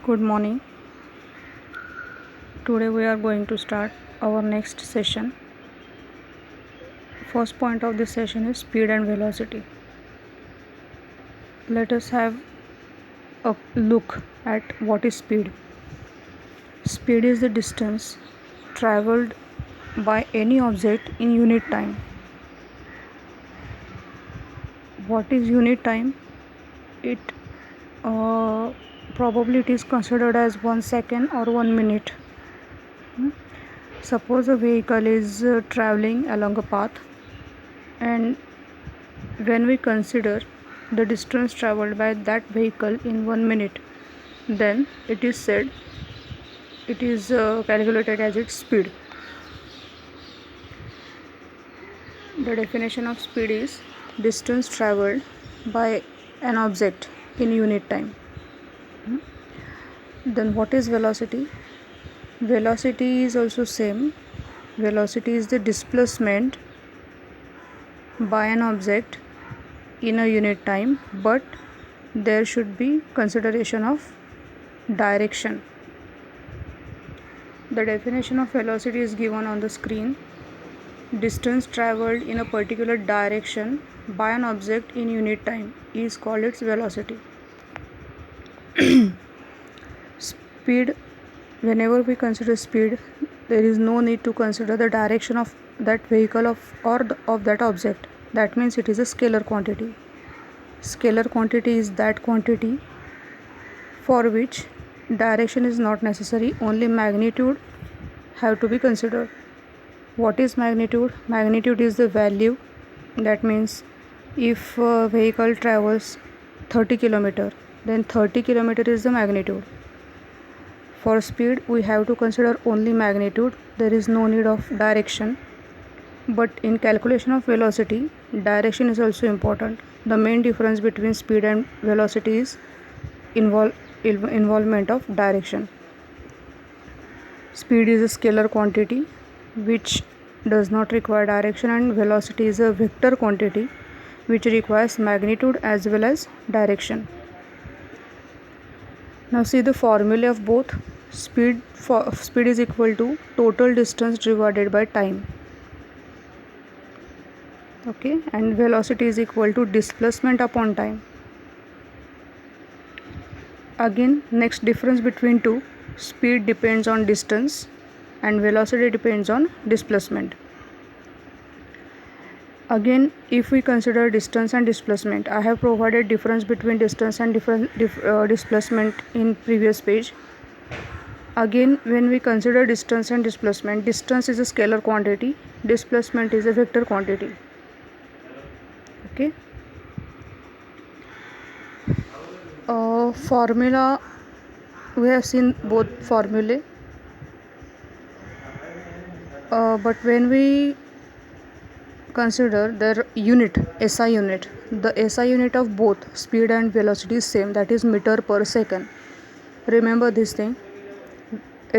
Good morning. Today we are going to start our next session. First point of this session is speed and velocity. Let us have a look at what is speed. Speed is the distance traveled by any object in unit time. What is unit time? It probably it is considered as 1 second or 1 minute. Suppose a vehicle is traveling along a path, and when we consider the distance traveled by that vehicle in 1 minute, then it is said it is calculated as its speed. The definition of speed is distance traveled by an object in unit time. Then what is velocity? Velocity is also same. Velocity is the displacement by an object in a unit time, but there should be consideration of direction. The definition of velocity is given on the screen. Distance traveled in a particular direction by an object in unit time is called its velocity. Speed, whenever we consider speed, there is no need to consider the direction of that vehicle of that object. That means it is a scalar quantity. Scalar quantity is that quantity for which direction is not necessary, only magnitude have to be considered. What is magnitude? Magnitude is the value. That means if a vehicle travels 30 km, then 30 km is the magnitude. For speed, we have to consider only magnitude. There is no need of direction. But in calculation of velocity, direction is also important. The main difference between speed and velocity is involvement of direction. Speed is a scalar quantity which does not require direction, and velocity is a vector quantity which requires magnitude as well as direction. Now see the formula of both. Speed is equal to total distance divided by time. Okay, and velocity is equal to displacement upon time. Again, next difference between two, speed depends on distance and velocity depends on displacement. Again, if we consider distance and displacement, I have provided difference between distance and displacement in previous page. Again, when we consider distance and displacement, distance is a scalar quantity, displacement is a vector quantity. Okay. Formula, we have seen both formulae, but when we consider their unit, SI unit, the SI unit of both speed and velocity is same, that is meter per second. Remember this thing,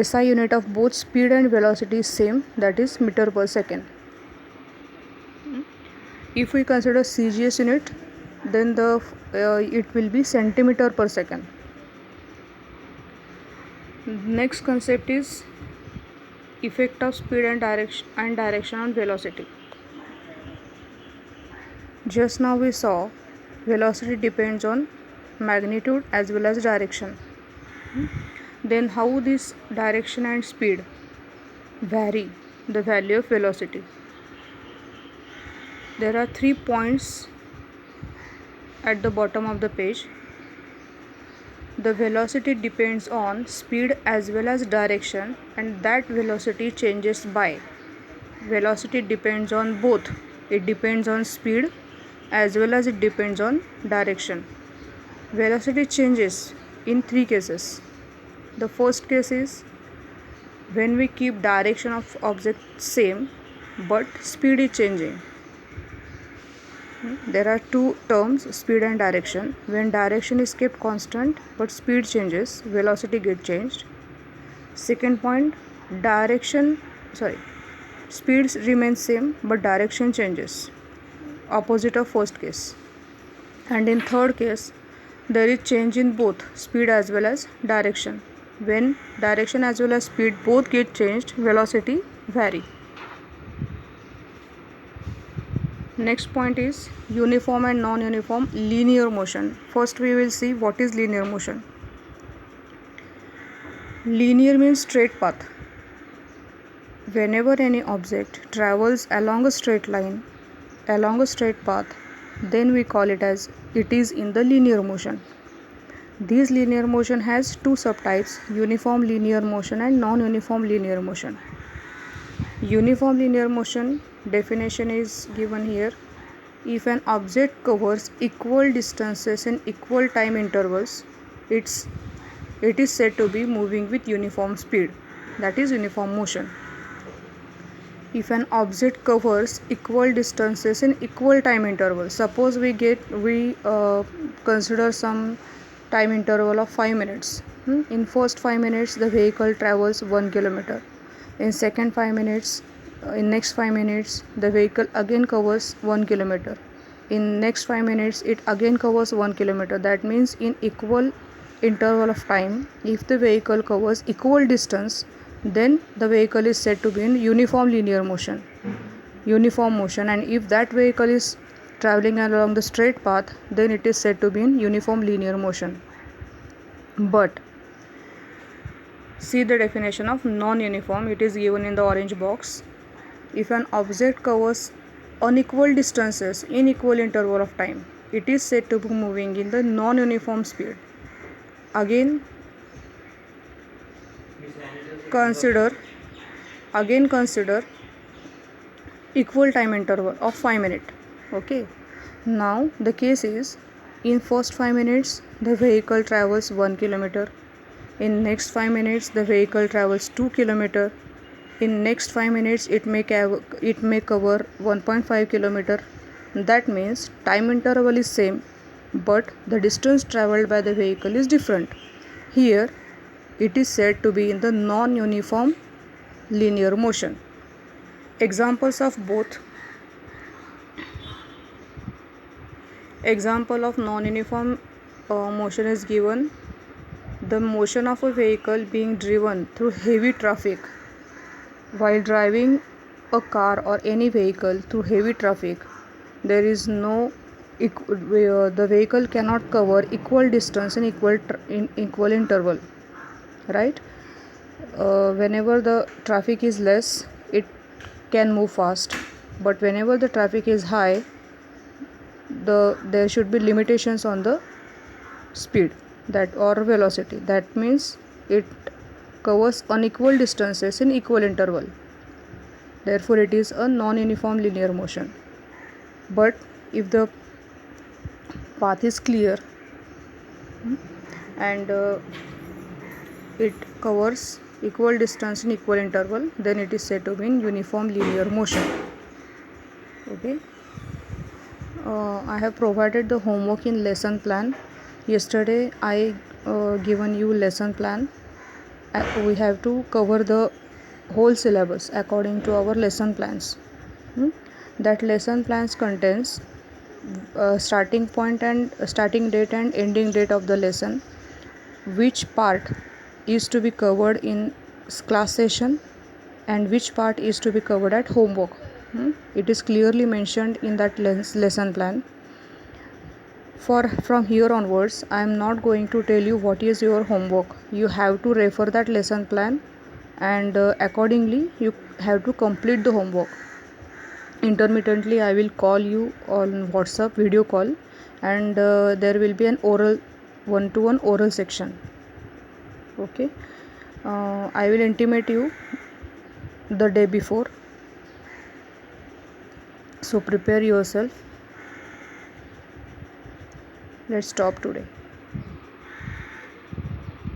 SI unit of both speed and velocity is same, that is meter per second. If we consider CGS unit, then it will be centimeter per second. Next concept is effect of speed and direction on velocity. Just now we saw velocity depends on magnitude as well as direction. Then how this direction and speed vary the value of velocity? There are 3 points at the bottom of the page. The velocity depends on speed as well as direction, and that velocity changes by. Velocity depends on both. It depends on speed as well as it depends on direction. Velocity changes in 3 cases. The first case is when we keep direction of object same but speed is changing. There are two terms, speed and direction. When direction is kept constant but speed changes, velocity gets changed. Second point, speed remains same but direction changes, opposite of first case. And in third case, there is change in both speed as well as direction. When direction as well as speed both get changed, velocity vary. Next point is uniform and non-uniform linear motion. First we will see what is linear motion. Linear means straight path. Whenever any object travels along a straight line, along a straight path, then we call it as it is in the linear motion. This linear motion has two subtypes, uniform linear motion and non-uniform linear motion. Uniform linear motion definition is given here. If an object covers equal distances in equal time intervals, it is said to be moving with uniform speed. That is uniform motion. If an object covers equal distances in equal time intervals, suppose we consider some time interval of 5 minutes. In first 5 minutes the vehicle travels 1 kilometer. In second 5 minutes, in next 5 minutes the vehicle again covers 1 kilometer. In next 5 minutes it again covers 1 kilometer. That means in equal interval of time, if the vehicle covers equal distance, then the vehicle is said to be in uniform linear motion, and if that vehicle is traveling along the straight path, then it is said to be in uniform linear motion. But see the definition of non-uniform, it is given in the orange box. If an object covers unequal distances in equal interval of time, it is said to be moving in the non-uniform speed. Again consider equal time interval of 5 minutes. Okay, now the case is, in first 5 minutes the vehicle travels 1 kilometer. In next 5 minutes the vehicle travels 2 kilometer. In next 5 minutes it may cover 1.5 kilometer. That means time interval is same, but the distance traveled by the vehicle is different. Here it is said to be in the non-uniform linear motion. Examples of both. Example of non-uniform motion is given. The motion of a vehicle being driven through heavy traffic. While driving a car or any vehicle through heavy traffic, there is no the vehicle cannot cover equal distance in equal interval, right? Whenever the traffic is less, it can move fast, but whenever the traffic is high, there should be limitations on the speed that or velocity. That means it covers unequal distances in equal interval. Therefore it is a non-uniform linear motion. But if the path is clear and it covers equal distance in equal interval, then it is said to be in uniform linear motion. Okay, I have provided the homework in lesson plan. Yesterday I given you lesson plan. We have to cover the whole syllabus according to our lesson plans. That lesson plans contains starting point and starting date and ending date of the lesson, which part is to be covered in class session and which part is to be covered at homework. It is clearly mentioned in that lesson plan. From here onwards, I am not going to tell you what is your homework. You have to refer that lesson plan, and accordingly you have to complete the homework. Intermittently I will call you on WhatsApp video call, and there will be an oral one-to-one oral section. Okay, I will intimate you the day before, so prepare yourself. Let's stop today.